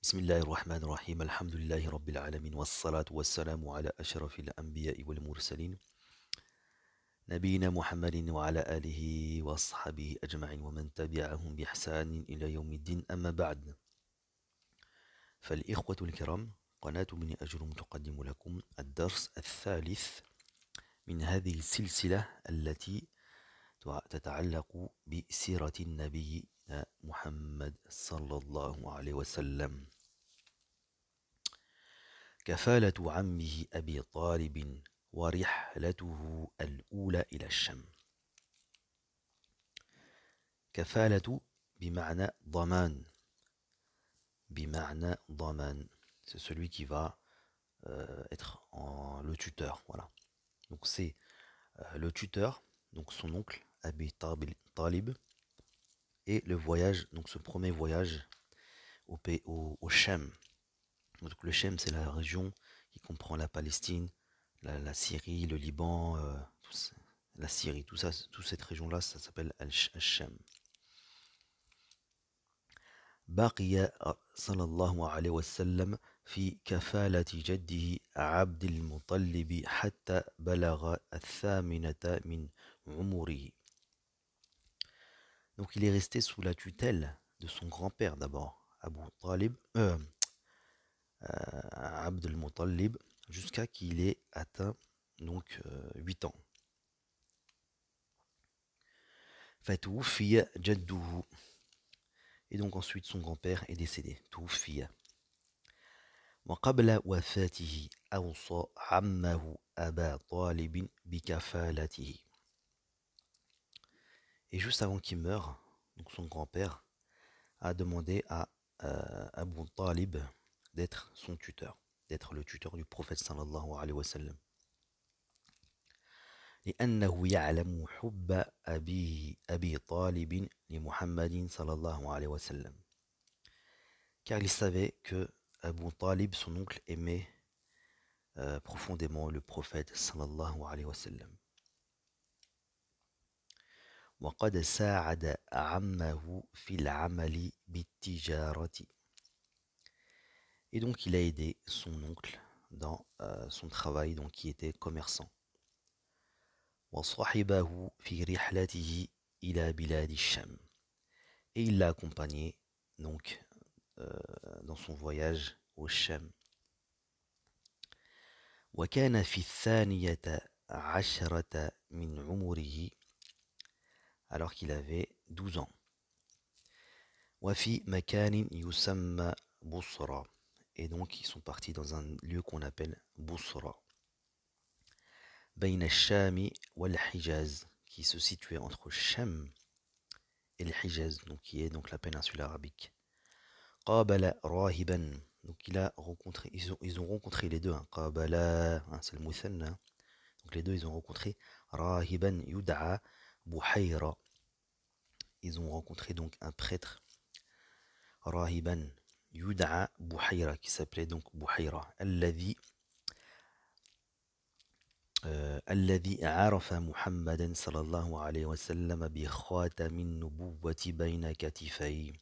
بسم الله الرحمن الرحيم الحمد لله رب العالمين والصلاة والسلام على أشرف الأنبياء والمرسلين نبينا محمد وعلى آله وصحبه أجمعين ومن تبعهم بإحسان إلى يوم الدين أما بعد فالإخوة الكرام قناة من أجرم تقدم لكم الدرس الثالث من هذه السلسلة التي تتعلق بسيرة النبي محمد صلى الله عليه وسلم كفالة عمه أبي طالب ورحلته الأولى إلى الشام. كفالة بمعنى ضمان. بمعنى ضمان. C'est celui qui va être le tuteur. Voilà. Donc c'est le tuteur, donc son oncle Abi Talib, et le voyage, donc ce premier voyage au Shem. Donc le Shem, c'est la région qui comprend la Palestine, la Syrie, le Liban, la Syrie, tout ça, toute cette région-là, ça s'appelle Al-Shem. بقي صلى الله عليه وسلم في كفالة جده عبد المطلب حتى بلغ الثامنة من عمره. Donc il est resté sous la tutelle de son grand-père d'abord, Abu Talib, Abd al-Muttalib, jusqu'à qu'il ait atteint donc 8 ans. Fatoufiya jadduhu. Et donc ensuite son grand-père est décédé. Toufiya. وقبل وفاته أوصى عمه أبا طالب بكفالته. Et juste avant qu'il meure, donc son grand-père a demandé à Abu Talib d'être son tuteur, d'être le tuteur du prophète sallallahu alayhi wa sallam. لأنه يعلم حب أبي طالب لمحمد صلى الله عليه وسلم. Car il savait que Abu Talib, son oncle, aimait profondément le prophète sallallahu alayhi wa sallam. وقد ساعد عمه في العمل بالتجارة. Et donc il a aidé son oncle dans son travail, donc qui était commerçant. وصحبه في رحلته إلى بلاد الشام. Et il l'a accompagné donc dans son voyage au Sham. وكان في الثانية عشرة من عمره, alors qu'il avait 12 ans. وفي مكان يسمى بصرى. Et donc ils sont partis dans un lieu qu'on appelle Busra. بين الشام والحجاز, qui se situait entre Sham et le Hijaz, donc qui est donc la péninsule arabique. قابل راهبا. Donc il a rencontré, ils ont rencontré les deux, hein. Qabala, hein, c'est le muthanna. Donc les deux, ils ont rencontré Rahiban Yud'a Buhayra. Ils ont rencontré donc un prêtre, Rahiban Yud'a Buhayra, qui s'appelait donc Buhayra. الذي عرف محمدا صلى الله عليه وسلم بخاتم النبوة بين كتفيه.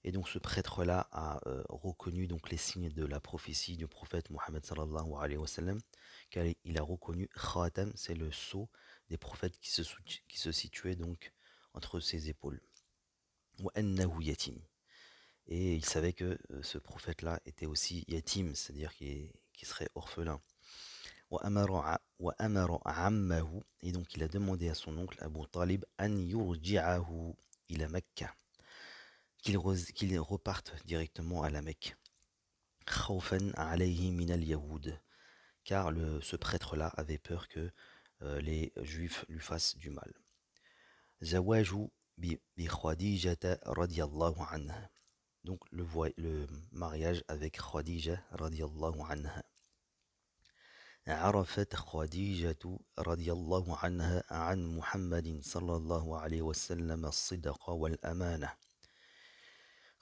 Et donc ce prêtre-là a reconnu donc les signes de la prophétie du prophète Mohammed sallallahu alayhi wa sallam, car il a reconnu Khatam, c'est le sceau des prophètes qui se situait donc entre ses épaules. Wa annahu yatim. Et il savait que ce prophète-là était aussi yatim, c'est-à-dire qu'il serait orphelin. Wa amara ammahu. Et donc il a demandé à son oncle Abu Talib an yurji'ahu ila Makkah, qu'il reparte directement à la Mecque. Khawfan alayhi min al-yahoud, car ce prêtre-là avait peur que les juifs lui fassent du mal. Zawaju bi Khadijata radiyallahu anha. Donc le mariage avec Khadija radiyallahu anha. عرفت خديجة رضي الله عنها عن محمد صلى الله عليه وسلم الصدق والأمانة.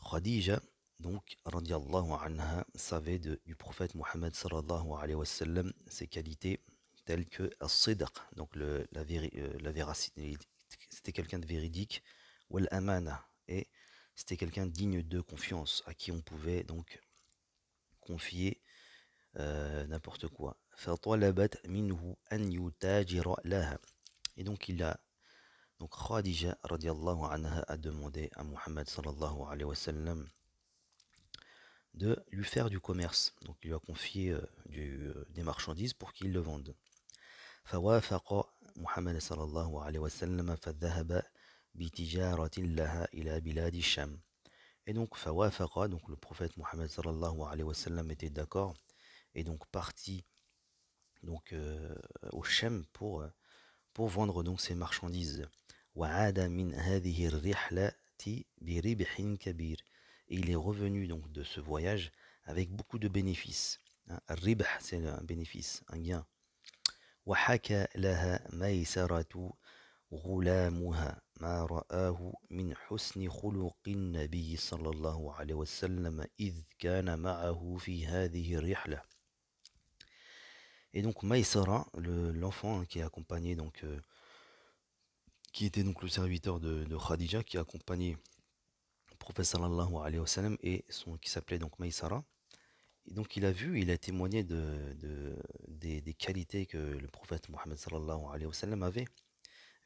Khadija, donc, radiallahu anha, savait du prophète Mohammed sallallahu alayhi wa sallam ses qualités telles que as-sidq, donc la véracité, c'était quelqu'un de véridique, ou l'amana, et c'était quelqu'un digne de confiance, à qui on pouvait donc confier n'importe quoi. فطلبت منه أن يتاجر لها. Et donc donc Khadija radiallahu anha a demandé à Muhammad sallallahu alayhi wa sallam de lui faire du commerce. Donc il lui a confié des marchandises pour qu'il le vende. فوافق محمد صلى الله عليه وسلم فذهب بتجارة لها إلى بلاد الشام. Et donc فوافق, donc le prophète Muhammad sallallahu alayhi wa sallam était d'accord et donc parti donc au Shem pour vendre donc ses marchandises. وعاد من هذه الرحلة بربح كبير. Et il est revenu donc de ce voyage avec beaucoup de bénéfices. الربح, c'est un bénéfice, un gain. وحكى لها ميسرة غلامها ما رآه من حسن خلق النبي صلى الله عليه وسلم إذ كان معه في هذه الرحلة. Et donc Maïsara, l'enfant qui est accompagné donc qui était donc le serviteur de Khadija, qui accompagnait le prophète sallallahu alayhi wa sallam et qui s'appelait donc Maïsara. Et donc il a vu, il a témoigné des qualités que le prophète Mohammed sallallahu alayhi wa sallam avait.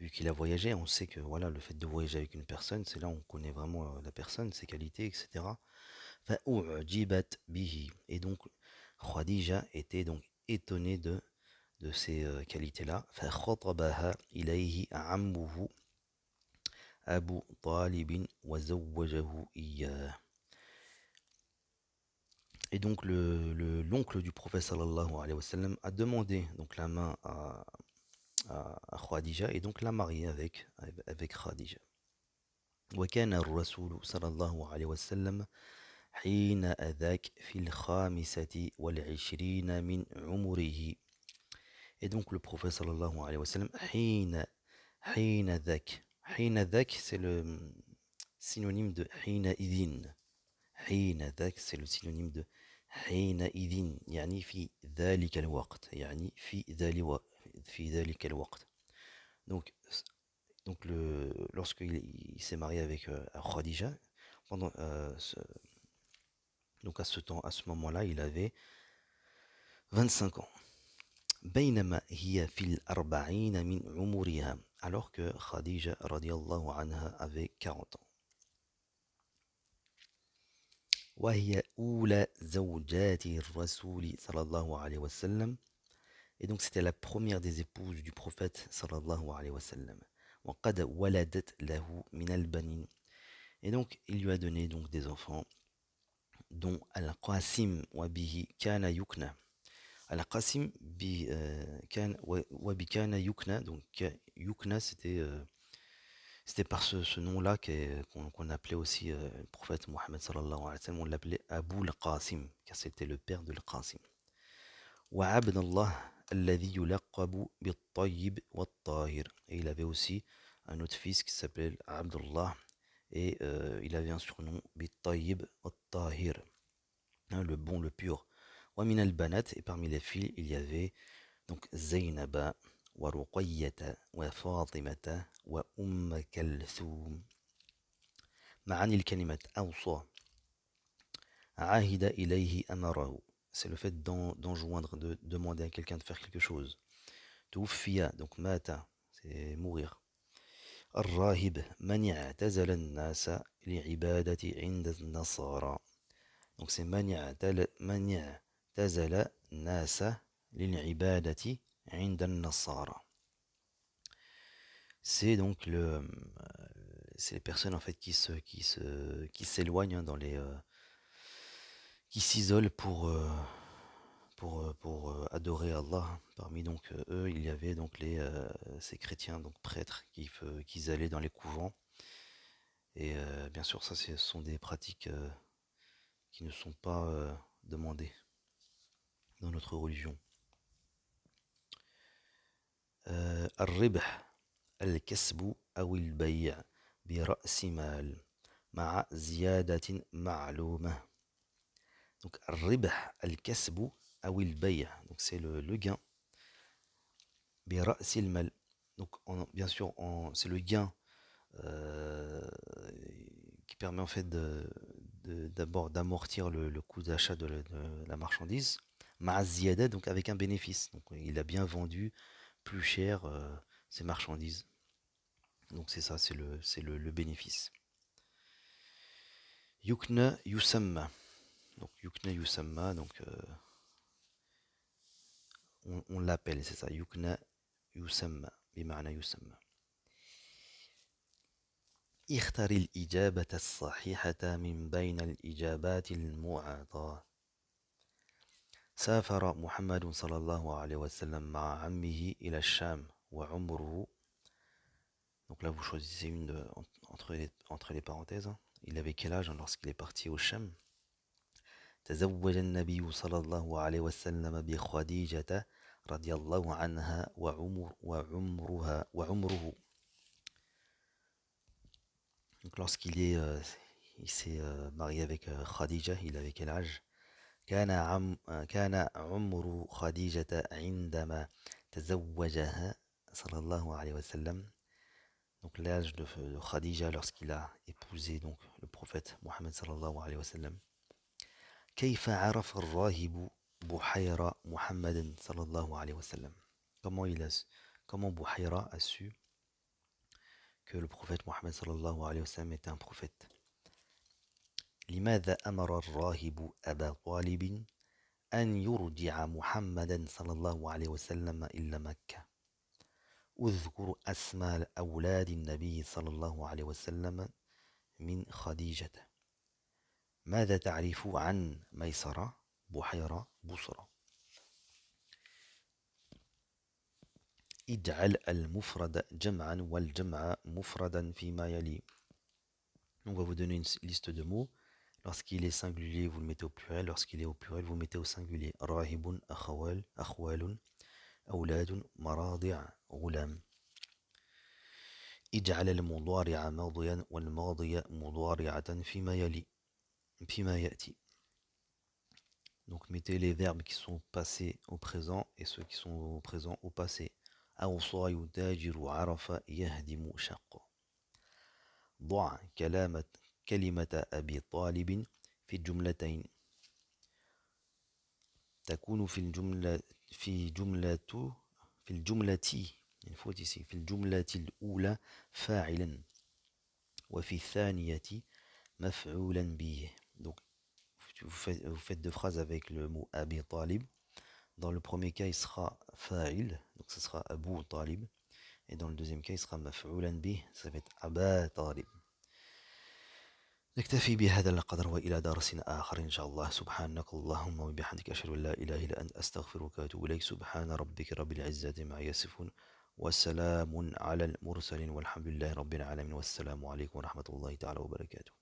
Vu qu'il a voyagé, on sait que voilà, le fait de voyager avec une personne, c'est là où on connaît vraiment la personne, ses qualités, etc. فأعجبت به. Et donc Khadija était donc étonnée de ces qualités-là. فخطبها إليه عمه أبو طالب وزوجه إياه. Et donc l'oncle du prophète sallallahu alayhi wa sallam a demandé donc la main à Khadija et donc l'a marié avec Khadija. وكان الرسول صلى الله عليه وسلم حين أذاك في الخامسة والعشرين من عمره. Et donc le prophète sallallahu alayhi wa sallam حين ذاك. حين ذاك, c'est le synonyme de حين إذن. حين ذاك, c'est le synonyme de حينئذ, يعني في ذلك الوقت, يعني في ذلك الوقت. Donc lorsqu'il s'est marié avec Khadija, pendant donc à ce moment-là, il avait 25 ans. بينما هي في الأربعين من عمرها, alors que Khadija radiallahu anha avait 40 ans. وهي أولى زوجات الرسول صلى الله عليه وسلم. Et donc c'était la première des épouses du prophète sallallahu alayhi wa sallam. وقد ولدت له من البنين. Et donc il lui a donné donc des enfants dont Al-Qasim wa bihi kana yukna. Al-Qasim wa bi kana yukna. Donc yukna, c'était par ce nom-là qu'on appelait aussi le prophète Mohammed sallallahu alayhi wa sallam, on l'appelait Abu al-Qasim, car c'était le père de al-Qasim. Wa Abdallah alladhi yulaqabu bit-tayyib wat-tahir. Et il avait aussi un autre fils qui s'appelait Abdullah, et il avait un surnom bit-tayyib wat-tahir, le bon, le pur. Wa min al-banat, et parmi les filles, il y avait donc Zaynaba, ورقية وفاطمة وأم كلثوم. معاني الكلمة أوصى عاهد إليه أمره, c'est le fait d'enjoindre, de demander à quelqu'un de faire quelque chose. توفي, donc mata, c'est mourir. الراهب من اعتزل الناس لعبادة عند النصارى, donc c'est من اعتزل الناس للعبادة عند النصارى. C'est donc c'est les personnes en fait qui s'éloignent, hein, qui s'isolent pour adorer Allah. Parmi donc eux, il y avait donc ces chrétiens, donc prêtres, qui allaient dans les couvents. Et bien sûr, ça, ce sont des pratiques qui ne sont pas demandées dans notre religion. الربح الكسب أو البيع برأس مال مع زيادة معلومة. Donc الربح الكسب أو البيع, donc c'est le gain. برأس المال, donc bien sûr c'est le gain qui permet en fait d'abord d'amortir le coût d'achat de la marchandise, ma'aziyada, donc avec un bénéfice. Donc il a bien vendu plus cher ses marchandises. Donc c'est ça, c'est le bénéfice. Yukna yusamma. Donc yukna yusamma, donc on l'appelle, c'est ça. Yukna yusamma, bima'na yusamma. اختر الإجابة الصحيحة من بين الإجابات المعطاة. سافر محمد صلى الله عليه وسلم مع عمه إلى الشام وعمره. Donc là vous choisissez entre les parenthèses. Il avait quel âge lorsqu'il est parti au Sham? تزوج النبي صلى الله عليه وسلم بخديجة رضي الله عنها وعمره. Donc il s'est marié avec Khadija, il avait quel âge? كان عمر خديجة عندما تزوجها صلى الله عليه وسلم. Donc l'âge de Khadija lorsqu'il a épousé donc le prophète Mohammed sallallahu alayhi wa sallam. كيف عرف الراهب بحيرة محمد صلى الله عليه وسلم. Comment Buhayra a su que le prophète Mohammed sallallahu alayhi wa sallam était un prophète. لماذا أمر الراهب أبا طالب أن يرجع محمدا صلى الله عليه وسلم إلى مكة. اذكر أسماء أولاد النبي صلى الله عليه وسلم من خديجة. ماذا تعرف عن ميسرة بحيرة بصرة. اجعل المفرد جمعا والجمع مفردا فيما يلي. On va vous donner une liste de mots. Lorsqu'il est singulier, vous le mettez au pluriel. Lorsqu'il est au pluriel, vous le mettez au singulier. راهب أخوال أولاد مراضع غلام. اجعل المضارع ماضيا والماضي مضارعة فيما يأتي. Donc mettez les verbes qui sont passés au présent et ceux qui sont au présent au passé. أوصى يتاجر عرف يهدم شق. ضع كلمة أبي طالب في الجملتين. تكون في الجملة الأولى فاعلا وفي الثانية مفعولا به. Donc vous faites deux phrases avec le mot Abi Talib. Dans le premier cas il sera fa'il, donc ce sera Abu Talib, et dans le deuxième cas il sera maf'oulan bih, ça va être Aba Talib. نكتفي بهذا القدر وإلى درس آخر إن شاء الله. سبحانك اللهم وبحمدك أشهد أن لا إله إلا أنت أستغفرك وأتوب إليك. سبحان ربك رب العزة ما يصفون وسلام على المرسلين والحمد لله رب العالمين والسلام عليكم ورحمة الله تعالى وبركاته.